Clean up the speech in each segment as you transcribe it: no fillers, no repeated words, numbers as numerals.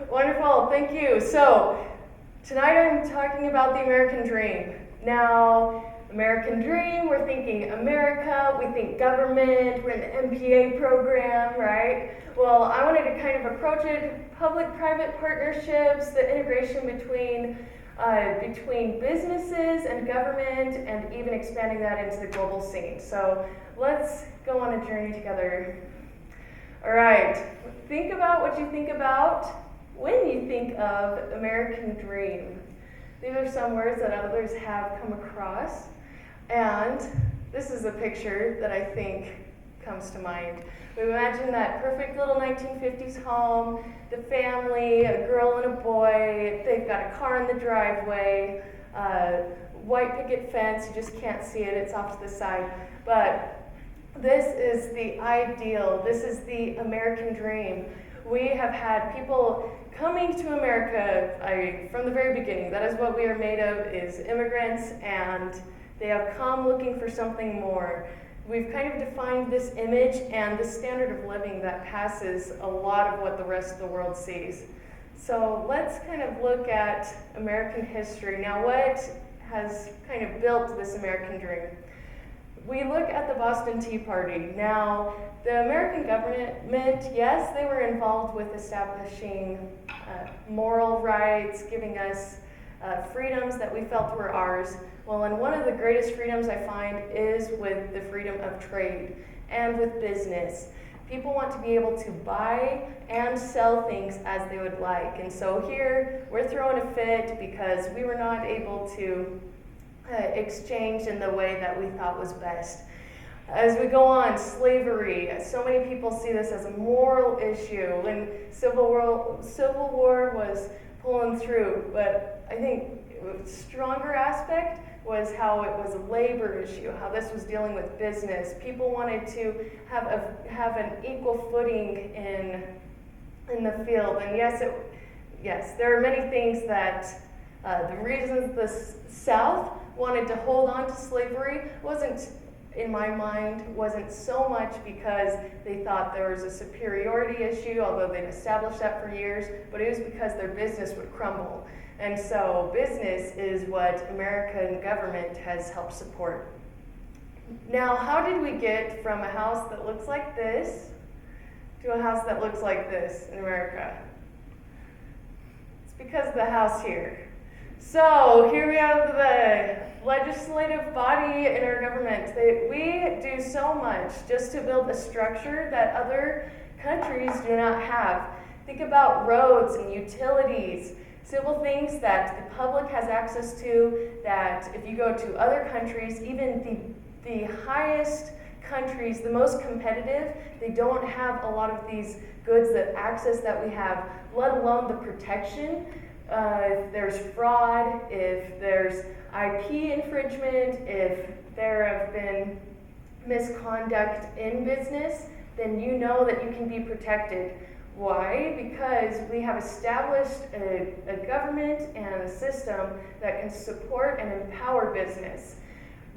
Wonderful, thank you. So, tonight I'm talking about the American dream. Now, American dream, we're thinking America, we think government, we're in the MPA program, right? Well, I wanted to kind of approach it public-private partnerships, the integration between businesses and government, and even expanding that into the global scene. So let's go on a journey together. All right, think about what you think about when you think of American dream. These are some words that others have come across, and this is a picture that I think comes to mind. We imagine that perfect little 1950s home, the family, a girl and a boy, they've got a car in the driveway, white picket fence, you just can't see it, it's off to the side. But this is the ideal, this is the American dream. We have had people coming to America from the very beginning. That is what we are made of, is immigrants, and they have come looking for something more. We've kind of defined this image and the standard of living that passes a lot of what the rest of the world sees. So let's kind of look at American history. Now, what has kind of built this American dream? We look at the Boston Tea Party. Now, the American government, yes, they were involved with establishing moral rights, giving us freedoms that we felt were ours. Well, and one of the greatest freedoms I find is with the freedom of trade and with business. People want to be able to buy and sell things as they would like. And so here, we're throwing a fit because we were not able to exchange in the way that we thought was best. As we go on, slavery. So many people see this as a moral issue. When Civil War was pulling through, but I think a stronger aspect was how it was a labor issue, how this was dealing with business. People wanted to have an equal footing in the field. And yes, there are many things that the reasons the South wanted to hold on to slavery wasn't, in my mind, wasn't so much because they thought there was a superiority issue, although they'd established that for years, but it was because their business would crumble. And so business is what American government has helped support. Now, how did we get from a house that looks like this to a house that looks like this in America? It's because of the house here. So here we have the legislative body in our government. We do so much just to build a structure that other countries do not have. Think about roads and utilities, civil things that the public has access to, that if you go to other countries, even the highest countries, the most competitive, they don't have a lot of these goods, that access that we have, let alone the protection. If there's fraud, if there's IP infringement, if there have been misconduct in business, then you know that you can be protected. Why? Because we have established a government and a system that can support and empower business.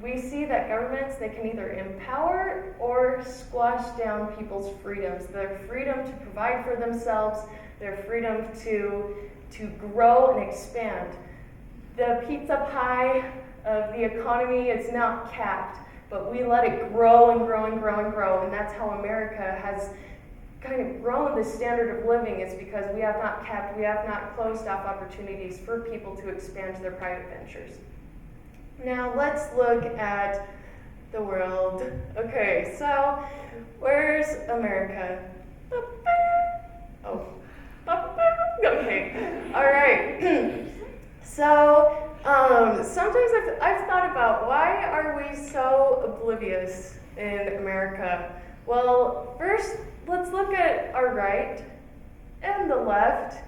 We see that governments, they can either empower or squash down people's freedoms. Their freedom to provide for themselves, their freedom to grow and expand. The pizza pie of the economy is not capped, but we let it grow and grow and grow and grow, and that's how America has kind of grown the standard of living, is because we have not capped, we have not closed off opportunities for people to expand their private ventures. Now let's look at the world. Okay, so where's America? Oh. Okay, all right. So sometimes I've thought about, why are we so oblivious in America? Well, first, let's look at our right and the left.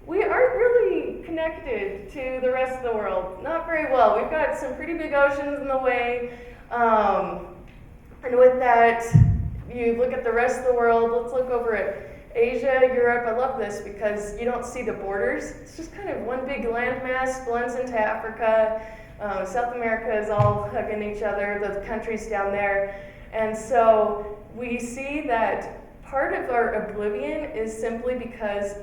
We aren't really connected to the rest of the world, not very well. We've got some pretty big oceans in the way, and with that, you look at the rest of the world. Let's look over at Asia, Europe. I love this because you don't see the borders. It's just kind of one big landmass, blends into Africa. South America is all hugging each other, the countries down there. And so we see that part of our oblivion is simply because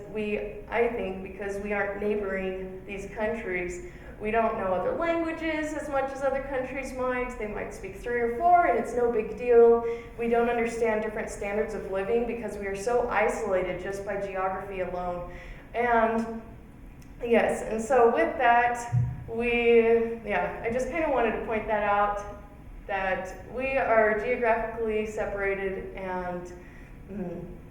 I think because we aren't neighboring these countries. We don't know other languages as much as other countries might. They might speak 3 or 4 and it's no big deal. We don't understand different standards of living because we are so isolated just by geography alone. And yes, and so with that, I just kind of wanted to point that out, that we are geographically separated and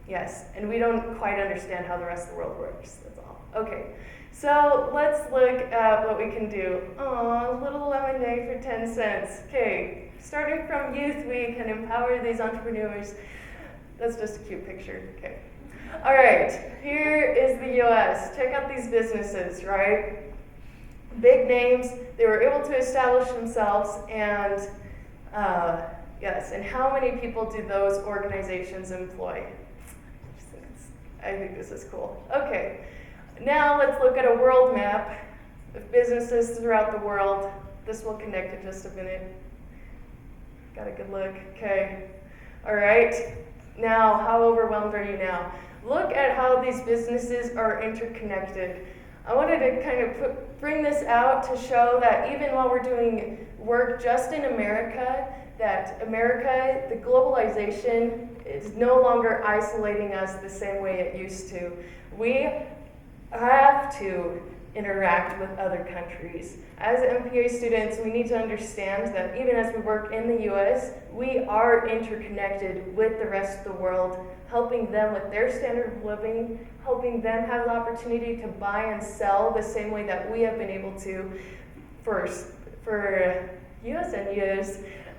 yes, and we don't quite understand how the rest of the world works, that's all. Okay, so let's look at what we can do. Aw, little lemonade for 10 cents. Okay, starting from Youth Week and empower these entrepreneurs. That's just a cute picture, okay. All right, here is the US. Check out these businesses, right? Big names, they were able to establish themselves, and yes, and how many people do those organizations employ? I think this is cool. Okay, now let's look at a world map of businesses throughout the world. This will connect in just a minute. Got a good look, okay. All right, now how overwhelmed are you now? Look at how these businesses are interconnected. I wanted to kind of bring this out to show that even while we're doing work just in America, that America, the globalization is no longer isolating us the same way it used to. We have to interact with other countries. As MPA students, we need to understand that even as we work in the US, we are interconnected with the rest of the world, helping them with their standard of living, helping them have the opportunity to buy and sell the same way that we have been able to for years and years.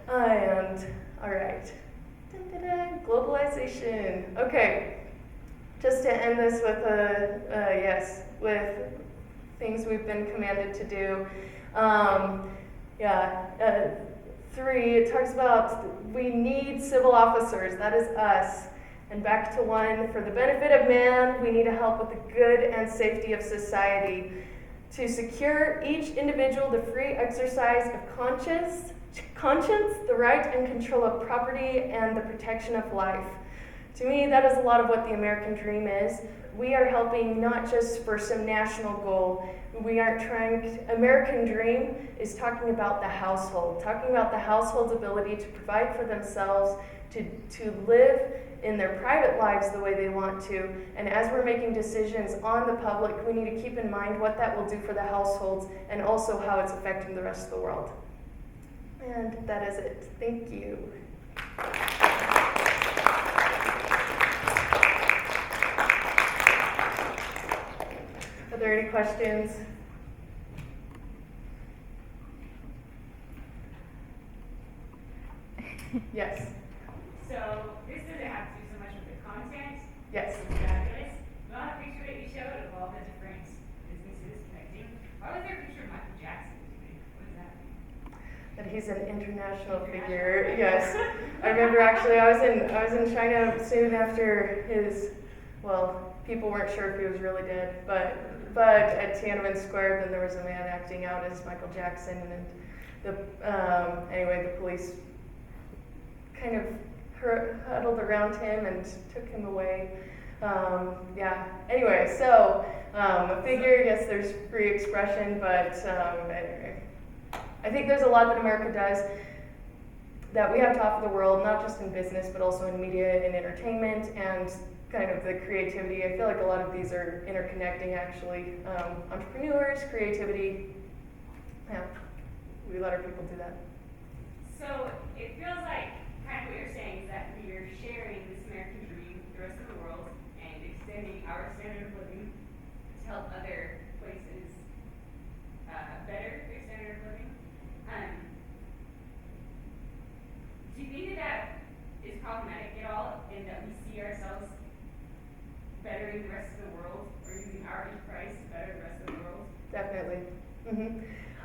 And all right, globalization. Okay, just to end this with with things we've been commanded to do. 3, it talks about we need civil officers, that is us. And back to 1, for the benefit of man, we need to help with the good and safety of society. To secure each individual the free exercise of conscience, the right and control of property, and the protection of life. To me, that is a lot of what the American dream is. We are helping not just for some national goal. We aren't American dream is talking about the household, talking about the household's ability to provide for themselves, to live in their private lives the way they want to. And as we're making decisions on the public, we need to keep in mind what that will do for the households and also how it's affecting the rest of the world. And that is it. Thank you. Are there any questions? Yes. So this doesn't have to do so much with the content. Yes. It's fabulous. But on the picture that you showed of all the different businesses connecting, why was there a picture of Michael Jackson today? What does that mean? That he's an international figure. Yes. I remember actually I was in China soon after people weren't sure if he was really dead, but at Tiananmen Square, then there was a man acting out as Michael Jackson, and the police kind of huddled around him and took him away. Anyway, so a figure, yes, there's free expression, but I think there's a lot that America does that we have to offer the world, not just in business, but also in media and entertainment and kind of the creativity. I feel like a lot of these are interconnecting, actually. Entrepreneurs, creativity, we let our people do that. So it feels like kind of what you're saying is that we are sharing this American dream with the rest of the world and extending our standard of living to help other places better their standard of living. Do you think that is problematic at all, in that we see ourselves bettering the rest of the world, or using our enterprise to better the rest of the world? Definitely.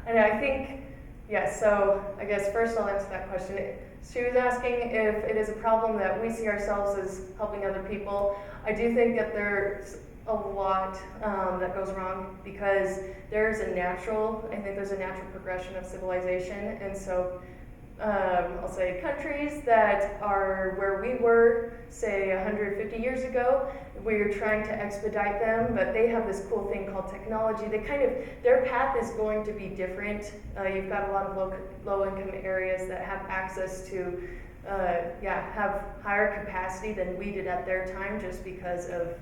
And I think, yes, so I guess first I'll answer that question. She was asking if it is a problem that we see ourselves as helping other people. I do think that there's a lot that goes wrong, because there's a natural progression of civilization, and so I'll say countries that are where we were, say 150 years ago. We're trying to expedite them, but they have this cool thing called technology. Their path is going to be different. You've got a lot of low-income areas that have access to, have higher capacity than we did at their time, just because of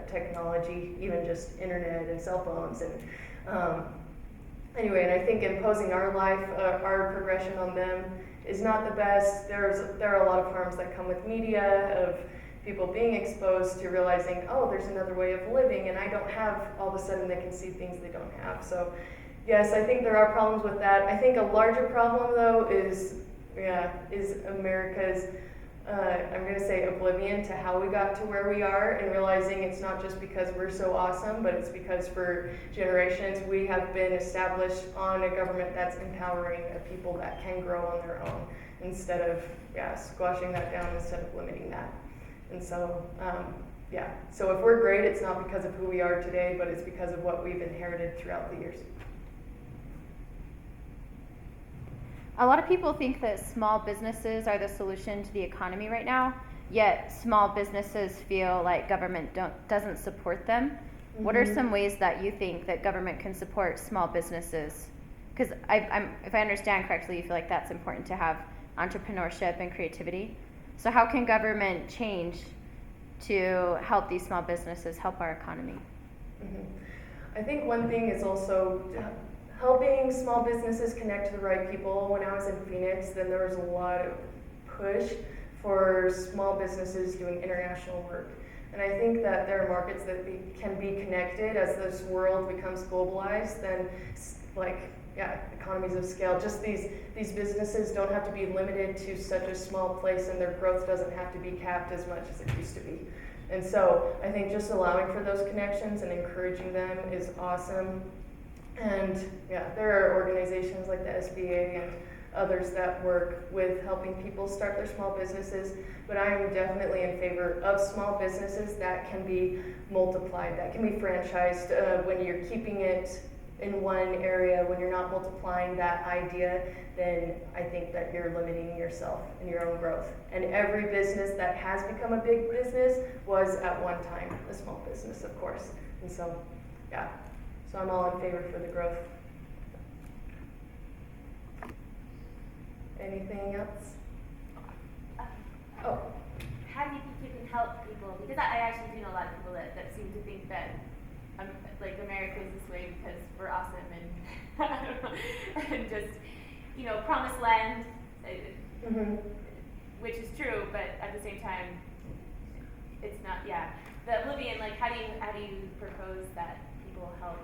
technology, even just internet and cell phones. And anyway, and I think imposing our life, our progression on them is not the best. There are a lot of harms that come with media, of people being exposed to realizing, oh, there's another way of living, and I don't have, all of a sudden they can see things they don't have. So yes, I think there are problems with that. I think a larger problem, though, is America's, I'm going to say, oblivion to how we got to where we are, and realizing it's not just because we're so awesome, but it's because for generations we have been established on a government that's empowering a people that can grow on their own, instead of squashing that down, instead of limiting that. And so, so if we're great, it's not because of who we are today, but it's because of what we've inherited throughout the years. A lot of people think that small businesses are the solution to the economy right now, yet small businesses feel like government doesn't support them. Mm-hmm. What are some ways that you think that government can support small businesses? Because if I understand correctly, you feel like that's important to have entrepreneurship and creativity. So how can government change to help these small businesses help our economy? Mm-hmm. I think one thing is also helping small businesses connect to the right people. When I was in Phoenix, then there was a lot of push for small businesses doing international work. And I think that there are markets that can be connected as this world becomes globalized, then economies of scale. Just these businesses don't have to be limited to such a small place, and their growth doesn't have to be capped as much as it used to be. And so I think just allowing for those connections and encouraging them is awesome. And there are organizations like the SBA and others that work with helping people start their small businesses, but I am definitely in favor of small businesses that can be multiplied, that can be franchised. When you're keeping it in one area, when you're not multiplying that idea, then I think that you're limiting yourself and your own growth. And every business that has become a big business was at one time a small business, of course. And so, so I'm all in favor for the growth. Anything else? How do you think you can help people? Because I actually do know a lot of people that seem to think that America is this way because we're awesome and I don't know, and just promised land, which is true, but at the same time, it's not. The oblivion. How do you propose that people help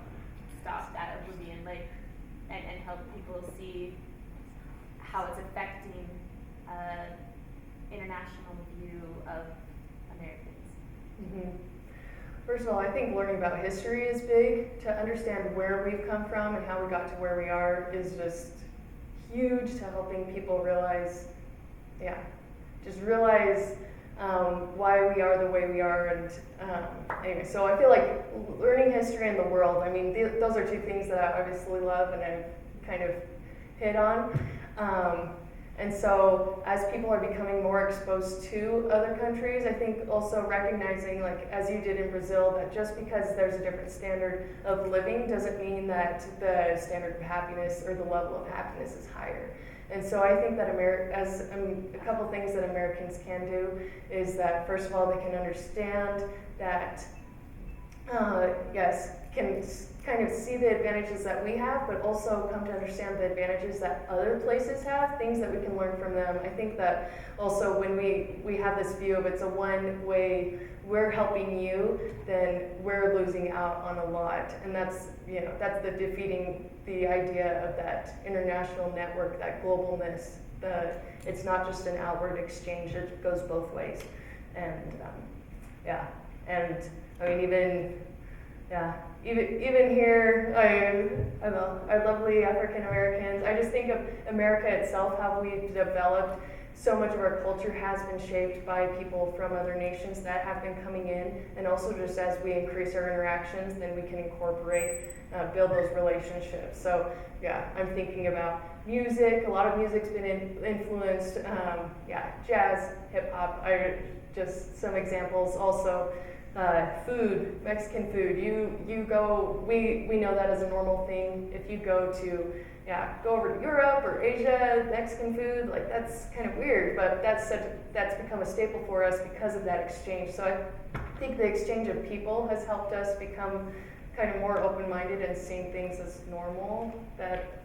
stop that oblivion, and help people see how it's affecting international view of Americans? Mm-hmm. First of all, I think learning about history is big. To understand where we've come from and how we got to where we are is just huge to helping people realize, why we are the way we are. And anyway, so I feel like learning history and the world, those are two things that I obviously love and I've kind of hit on. And so as people are becoming more exposed to other countries, I think also recognizing, as you did in Brazil, that just because there's a different standard of living doesn't mean that the standard of happiness or the level of happiness is higher. And so I think that a couple things that Americans can do is that, first of all, they can understand that, can kind of see the advantages that we have, but also come to understand the advantages that other places have, things that we can learn from them. I think that also when we have this view of it's a one-way, we're helping you, then we're losing out on a lot. And that's the defeating the idea of that international network, that globalness. It's not just an outward exchange, it goes both ways. And even here, our lovely African Americans, I just think of America itself, how we've developed so much of our culture has been shaped by people from other nations that have been coming in, and also just as we increase our interactions, then we can incorporate, build those relationships. So yeah, I'm thinking about music. A lot of music's been influenced, jazz, hip hop. Just some examples. Also, food, Mexican food. You go. We know that as a normal thing. If you go over to Europe or Asia, Mexican food, like that's kind of weird, but that's become a staple for us because of that exchange. So I think the exchange of people has helped us become kind of more open-minded and seeing things as normal that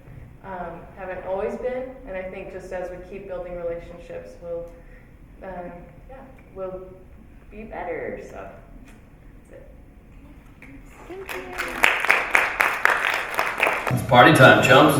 haven't always been. And I think just as we keep building relationships, we'll be better. So that's it. Thank you. It's party time, chumps.